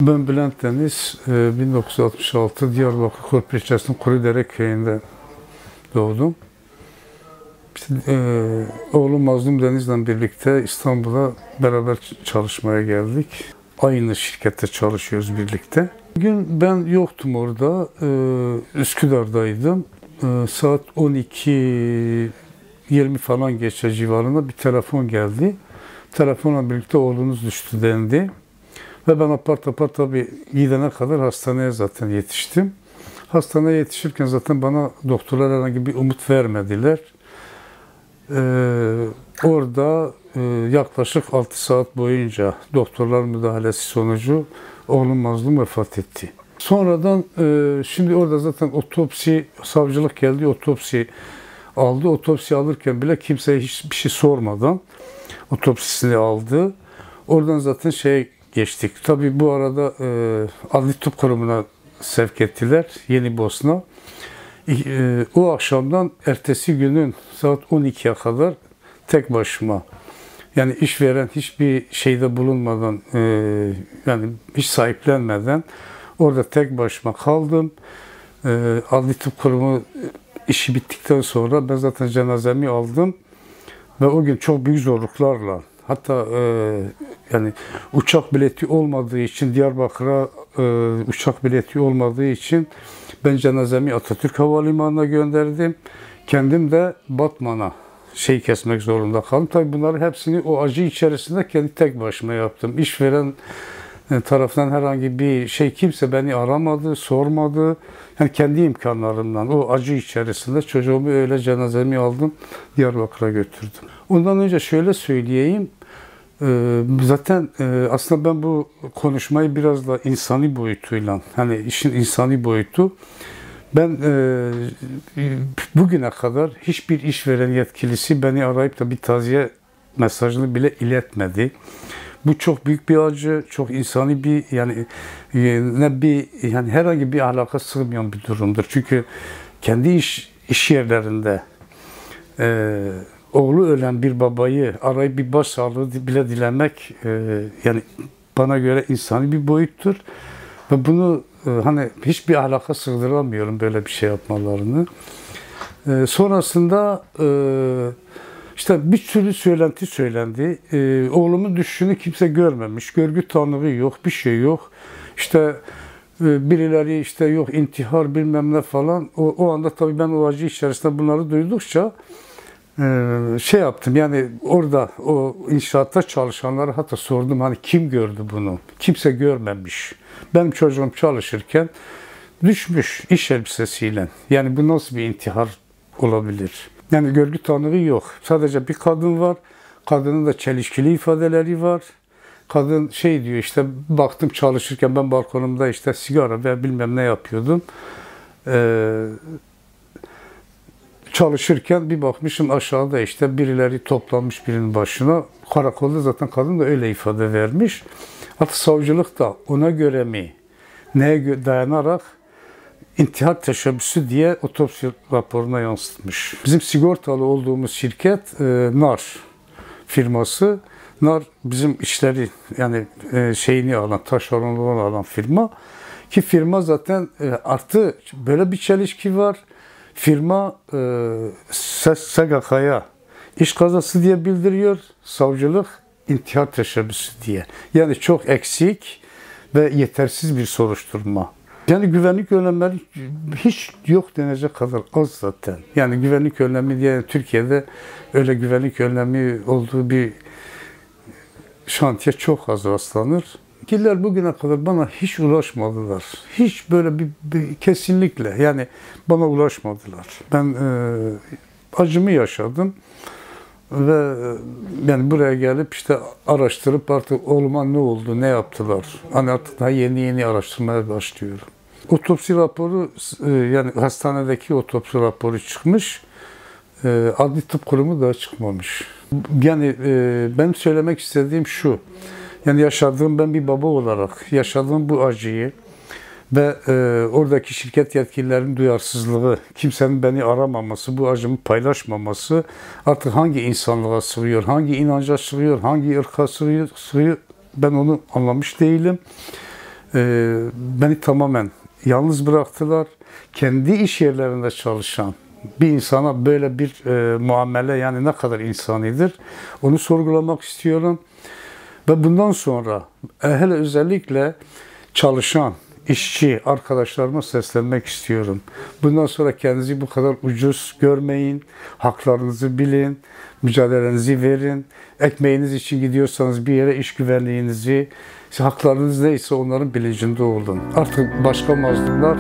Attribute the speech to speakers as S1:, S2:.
S1: Ben Bülent Deniz, 1966 Diyarbakır Korkut ilçesinin Kurudere köyünde doğdum. İşte, oğlum Mazlum Deniz'le birlikte İstanbul'a beraber çalışmaya geldik. Aynı şirkette çalışıyoruz birlikte. Bugün ben yoktum orada, Üsküdar'daydım. Saat 12:20 falan geçe civarında bir telefon geldi. Telefonla birlikte oğlunuz düştü dendi. Ve ben apar topar tabii gidene kadar hastaneye zaten yetiştim. Hastaneye yetişirken zaten bana doktorlar herhangi bir umut vermediler. Orada yaklaşık 6 saat boyunca doktorlar müdahalesi sonucu oğlum Mazlum vefat etti. Sonradan şimdi orada zaten otopsi, savcılık geldi, otopsi aldı. Otopsi alırken bile kimseye hiçbir şey sormadan otopsisini aldı. Oradan zaten geçtik. Tabii bu arada Adli Tıp Kurumu'na sevk ettiler, Yenibosna. O akşamdan ertesi günün saat 12'ye kadar tek başıma, yani işveren hiçbir şeyde bulunmadan, yani hiç sahiplenmeden orada tek başıma kaldım. Adli Tıp Kurumu işi bittikten sonra ben zaten cenazemi aldım ve o gün çok büyük zorluklarla, hatta yani uçak bileti olmadığı için Diyarbakır'a uçak bileti olmadığı için ben cenazemi Atatürk Havalimanı'na gönderdim. Kendim de Batman'a kesmek zorunda kaldım. Tabii bunları hepsini o acı içerisinde kendi tek başıma yaptım. İşveren tarafından herhangi bir kimse beni aramadı, sormadı. Yani kendi imkanlarımdan o acı içerisinde çocuğumu öyle cenazemi aldım, Diyarbakır'a götürdüm. Ondan önce şöyle söyleyeyim. Zaten aslında ben bu konuşmayı biraz da insani boyutuyla, hani işin insani boyutu, ben bugüne kadar hiçbir işveren yetkilisi beni arayıp da bir taziye mesajını bile iletmedi. Bu çok büyük bir acı, çok insani bir, yani herhangi bir ahlaka sığmayan bir durumdur. Çünkü kendi iş yerlerinde oğlu ölen bir babayı arayıp bir başsağlığı bile dilemek, yani bana göre insani bir boyuttur. Ve bunu hani hiçbir ahlaka sığdıramıyorum böyle bir şey yapmalarını. Sonrasında işte bir sürü söylenti söylendi. Oğlumun düşüşünü kimse görmemiş. Görgü tanığı yok, bir şey yok. İşte birileri işte yok intihar bilmem ne falan. O anda tabii ben o acı içerisinde bunları duydukça yaptım. Yani orada o inşaatta çalışanlara hatta sordum, hani kim gördü bunu? Kimse görmemiş. Benim çocuğum çalışırken düşmüş iş elbisesiyle. Yani bu nasıl bir intihar olabilir? Yani görgü tanığı yok. Sadece bir kadın var. Kadının da çelişkili ifadeleri var. Kadın diyor, işte baktım çalışırken ben balkonumda işte sigara ve bilmem ne yapıyordum. Çalışırken bir bakmışım aşağıda işte birileri toplanmış birinin başına. Karakolda zaten kadın da öyle ifade vermiş. Hatta savcılık da ona göre mi, neye dayanarak intihar teşebbüsü diye otopsi raporuna yansıtmış. Bizim sigortalı olduğumuz şirket NAR firması. NAR bizim işleri, yani taşeronluğunu alan firma. Ki firma zaten artı böyle bir çelişki var. Firma SGK'ya iş kazası diye bildiriyor, savcılık intihar teşebbüsü diye. Yani çok eksik ve yetersiz bir soruşturma. Yani güvenlik önlemleri hiç yok denecek kadar az zaten. Yani güvenlik önlemi diye Türkiye'de öyle güvenlik önlemi olduğu bir şantiye çok az rastlanır. Yetkililer bugüne kadar bana hiç ulaşmadılar. Hiç böyle bir kesinlikle yani bana ulaşmadılar. Ben acımı yaşadım ve yani buraya gelip işte araştırıp artık oğluma ne oldu, ne yaptılar. Hani artık daha yeni araştırmaya başlıyorum. Otopsi raporu, yani hastanedeki otopsi raporu çıkmış. Adli Tıp Kurumu daha çıkmamış. Yani benim söylemek istediğim şu. Yani ben bir baba olarak yaşadığım bu acıyı ve oradaki şirket yetkililerinin duyarsızlığı, kimsenin beni aramaması, bu acımı paylaşmaması artık hangi insanlığa sığıyor, hangi inanca sığıyor, hangi ırka sığıyor ben onu anlamış değilim. Beni tamamen yalnız bıraktılar. Kendi iş yerlerinde çalışan bir insana böyle bir muamele, yani ne kadar insanidir, onu sorgulamak istiyorum. Ve bundan sonra hele özellikle çalışan, işçi arkadaşlarıma seslenmek istiyorum. Bundan sonra kendinizi bu kadar ucuz görmeyin, haklarınızı bilin, mücadelenizi verin. Ekmeğiniz için gidiyorsanız bir yere, iş güvenliğinizi, haklarınız neyse onların bilincinde olun. Artık başka mazlumlar